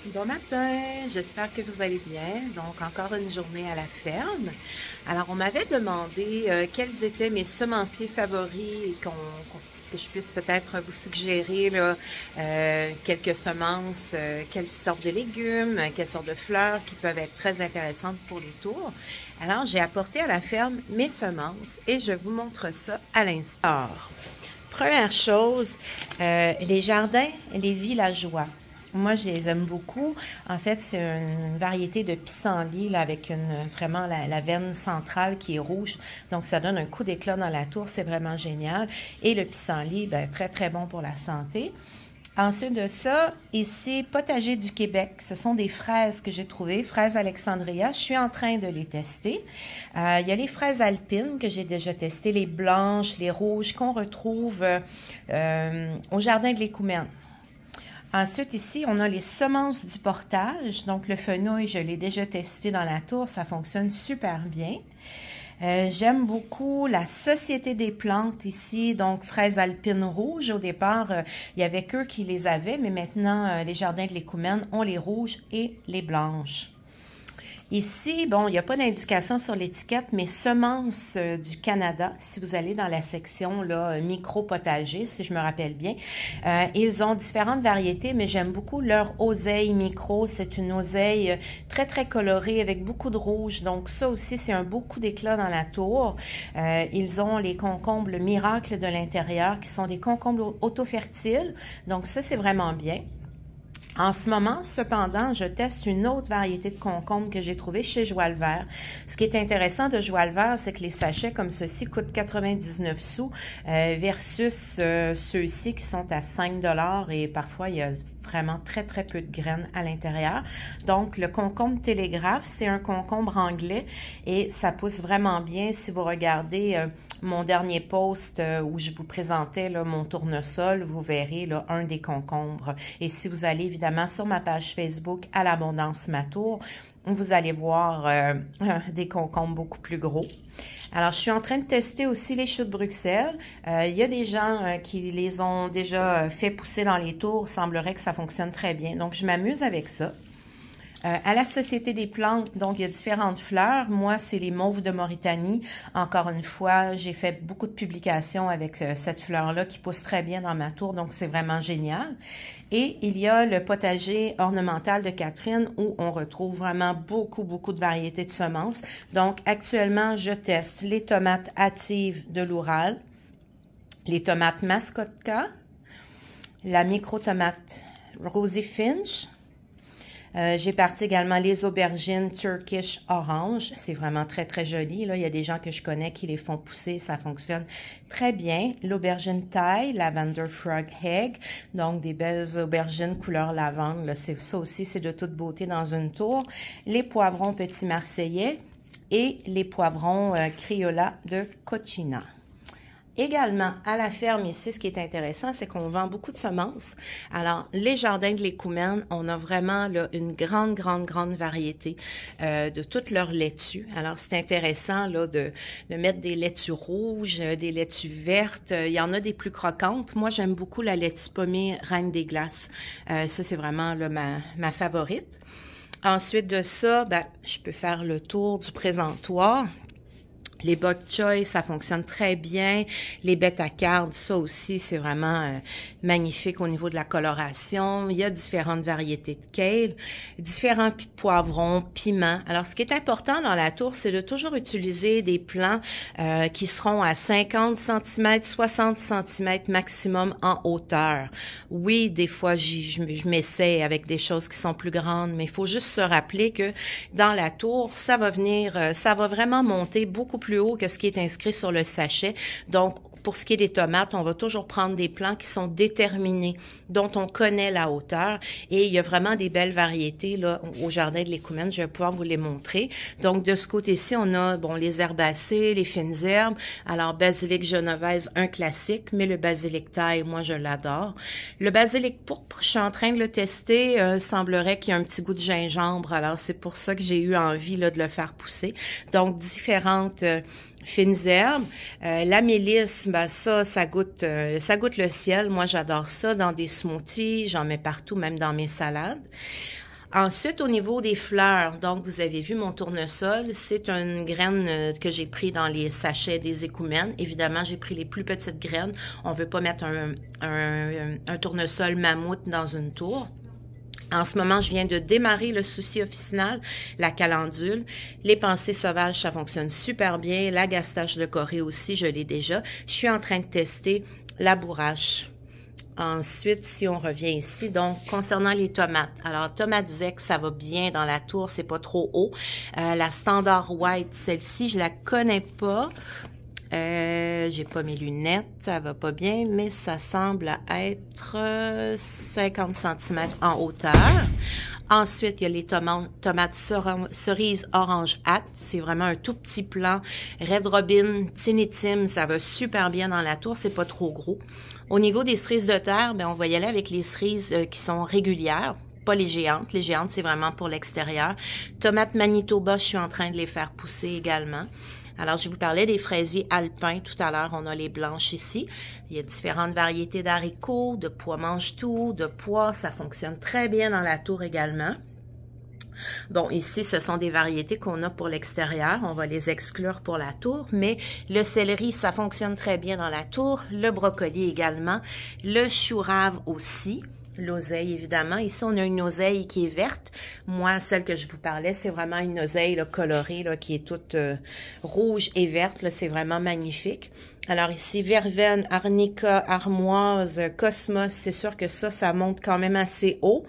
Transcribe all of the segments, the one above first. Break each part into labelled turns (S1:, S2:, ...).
S1: Bon matin, j'espère que vous allez bien. Donc, encore une journée à la ferme. Alors, on m'avait demandé quels étaient mes semenciers favoris et que je puisse peut-être vous suggérer là, quelques semences, quelles sortes de légumes, quelles sortes de fleurs qui peuvent être très intéressantes pour les tours. Alors, j'ai apporté à la ferme mes semences et je vous montre ça à l'instant. Alors, première chose, les jardins, les villageois. Moi, je les aime beaucoup. En fait, c'est une variété de pissenlit là, avec vraiment la veine centrale qui est rouge. Donc, ça donne un coup d'éclat dans la tour. C'est vraiment génial. Et le pissenlit, ben, très, très bon pour la santé. Ensuite de ça, ici, potager du Québec. Ce sont des fraises que j'ai trouvées, fraises Alexandria. Je suis en train de les tester. Il y a les fraises alpines que j'ai déjà testées, les blanches, les rouges qu'on retrouve au jardin de l'Écoumène. Ensuite, ici, on a les semences du portage. Donc, le fenouil, je l'ai déjà testé dans la tour. Ça fonctionne super bien. J'aime beaucoup la Société des plantes ici, donc fraises alpines rouges. Au départ, il y avait qu'eux qui les avaient, mais maintenant, les jardins de l'Écoumène ont les rouges et les blanches. Ici, bon, il n'y a pas d'indication sur l'étiquette, mais semences du Canada, si vous allez dans la section là, micro-potager, si je me rappelle bien, ils ont différentes variétés, mais j'aime beaucoup leur oseille micro. C'est une oseille très, très colorée avec beaucoup de rouge. Donc ça aussi, c'est un beau coup d'éclat dans la tour. Ils ont les concombres Miracle de l'intérieur, qui sont des concombres auto-fertiles. Donc ça, c'est vraiment bien. En ce moment, cependant, je teste une autre variété de concombres que j'ai trouvée chez Joie le Vert. Ce qui est intéressant de Joie le Vert, c'est que les sachets comme ceux-ci coûtent 99 sous versus ceux-ci qui sont à 5 et parfois il y a vraiment très, très peu de graines à l'intérieur. Donc, le concombre télégraphe, c'est un concombre anglais et ça pousse vraiment bien. Si vous regardez mon dernier post où je vous présentais là, mon tournesol, vous verrez là, un des concombres. Et si vous allez évidemment sur ma page Facebook à l'Abondance Matour, vous allez voir des concombres beaucoup plus gros. Alors, je suis en train de tester aussi les choux de Bruxelles. Il y a des gens qui les ont déjà fait pousser dans les tours. Il semblerait que ça fonctionne très bien. Donc, je m'amuse avec ça. À la Société des plantes, donc il y a différentes fleurs. Moi, c'est les mauves de Mauritanie. Encore une fois, j'ai fait beaucoup de publications avec cette fleur-là qui pousse très bien dans ma tour, donc c'est vraiment génial. Et il y a le potager ornemental de Catherine où on retrouve vraiment beaucoup, beaucoup de variétés de semences. Donc actuellement, je teste les tomates hâtives de l'Oural, les tomates Mascotka, la micro-tomate Rosy Finch. J'ai parti également les aubergines Turkish Orange. C'est vraiment très, très joli. Là, il y a des gens que je connais qui les font pousser. Ça fonctionne très bien. L'aubergine Thai, Lavender Frog Egg. Donc, des belles aubergines couleur lavande. Là, ça aussi, c'est de toute beauté dans une tour. Les poivrons petits marseillais et les poivrons Criolla de Cochina. Également, à la ferme ici, ce qui est intéressant, c'est qu'on vend beaucoup de semences. Alors, les jardins de l'Écoumène, on a vraiment là, une grande, grande, grande variété de toutes leurs laitues. Alors, c'est intéressant là, de mettre des laitues rouges, des laitues vertes. Il y en a des plus croquantes. Moi, j'aime beaucoup la laitue pommée Reine des Glaces. Ça, c'est vraiment là, ma favorite. Ensuite de ça, ben, je peux faire le tour du présentoir. Les bok choy, ça fonctionne très bien. Les bêta cardes, ça aussi, c'est vraiment magnifique au niveau de la coloration. Il y a différentes variétés de kale, différents poivrons, piments. Alors, ce qui est important dans la tour, c'est de toujours utiliser des plants qui seront à 50 cm, 60 cm maximum en hauteur. Oui, des fois, je m'essaie avec des choses qui sont plus grandes, mais il faut juste se rappeler que dans la tour, ça va vraiment monter beaucoup plus haut que ce qui est inscrit sur le sachet. Donc, pour ce qui est des tomates, on va toujours prendre des plants qui sont déterminés, dont on connaît la hauteur. Et il y a vraiment des belles variétés là au jardin de l'Écoumène. Je vais pouvoir vous les montrer. Donc, de ce côté-ci, on a bon les herbacées, les fines herbes. Alors, basilic genovese, un classique, mais le basilic thaï, moi, je l'adore. Le basilic pourpre, je suis en train de le tester. Semblerait qu'il y a un petit goût de gingembre. Alors, c'est pour ça que j'ai eu envie là, de le faire pousser. Donc, différentes fines herbes. La mélisse, ben ça goûte le ciel. Moi, j'adore ça dans des smoothies. J'en mets partout, même dans mes salades. Ensuite, au niveau des fleurs, donc vous avez vu mon tournesol, c'est une graine que j'ai pris dans les sachets des écoumènes. Évidemment, j'ai pris les plus petites graines. On ne veut pas mettre un tournesol mammouth dans une tour. En ce moment, je viens de démarrer le souci officinal, la calendule. Les pensées sauvages, ça fonctionne super bien. La gastache de Corée aussi, je l'ai déjà. Je suis en train de tester la bourrache. Ensuite, si on revient ici, donc concernant les tomates. Alors, tomate zec, ça va bien dans la tour, c'est pas trop haut. La standard white, celle-ci, je la connais pas. J'ai pas mes lunettes, ça va pas bien, mais ça semble être 50 cm en hauteur. Ensuite, il y a les tomates cerises orange hâte. C'est vraiment un tout petit plant. Red Robin, Tiny Tim, ça va super bien dans la tour. C'est pas trop gros. Au niveau des cerises de terre, ben, on va y aller avec les cerises qui sont régulières. Pas les géantes. Les géantes, c'est vraiment pour l'extérieur. Tomates Manitoba, je suis en train de les faire pousser également. Alors, je vous parlais des fraisiers alpins tout à l'heure. On a les blanches ici. Il y a différentes variétés d'haricots, de pois mange-tout, de pois. Ça fonctionne très bien dans la tour également. Bon, ici, ce sont des variétés qu'on a pour l'extérieur. On va les exclure pour la tour, mais le céleri, ça fonctionne très bien dans la tour. Le brocoli également. Le chou rave aussi. L'oseille, évidemment. Ici, on a une oseille qui est verte. Moi, celle que je vous parlais, c'est vraiment une oseille là, colorée là, qui est toute rouge et verte. C'est vraiment magnifique. Alors ici, verveine, arnica, armoise, cosmos, c'est sûr que ça monte quand même assez haut.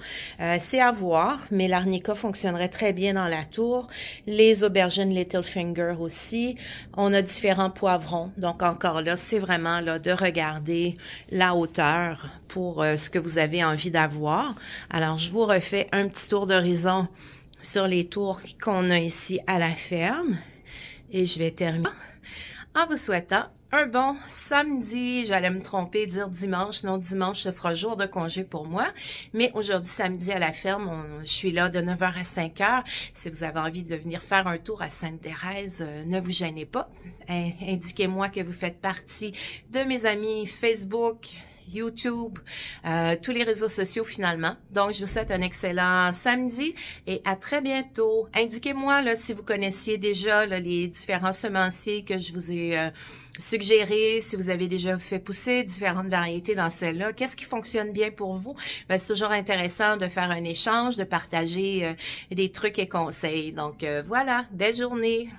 S1: C'est à voir, mais l'arnica fonctionnerait très bien dans la tour. Les aubergines Littlefinger aussi. On a différents poivrons. Donc encore là, c'est vraiment là de regarder la hauteur pour ce que vous avez envie d'avoir. Alors, je vous refais un petit tour d'horizon sur les tours qu'on a ici à la ferme. Et je vais terminer en vous souhaitant un bon samedi. J'allais me tromper, dire dimanche. Non, dimanche, ce sera jour de congé pour moi. Mais aujourd'hui, samedi à la ferme, je suis là de 9 h à 5 h. Si vous avez envie de venir faire un tour à Sainte-Thérèse, ne vous gênez pas. Indiquez-moi que vous faites partie de mes amis Facebook, YouTube, tous les réseaux sociaux finalement. Donc, je vous souhaite un excellent samedi et à très bientôt. Indiquez-moi là si vous connaissiez déjà là, les différents semenciers que je vous ai suggérés, si vous avez déjà fait pousser différentes variétés dans celle-là. Qu'est-ce qui fonctionne bien pour vous? Ben, c'est toujours intéressant de faire un échange, de partager des trucs et conseils. Donc, voilà, belle journée!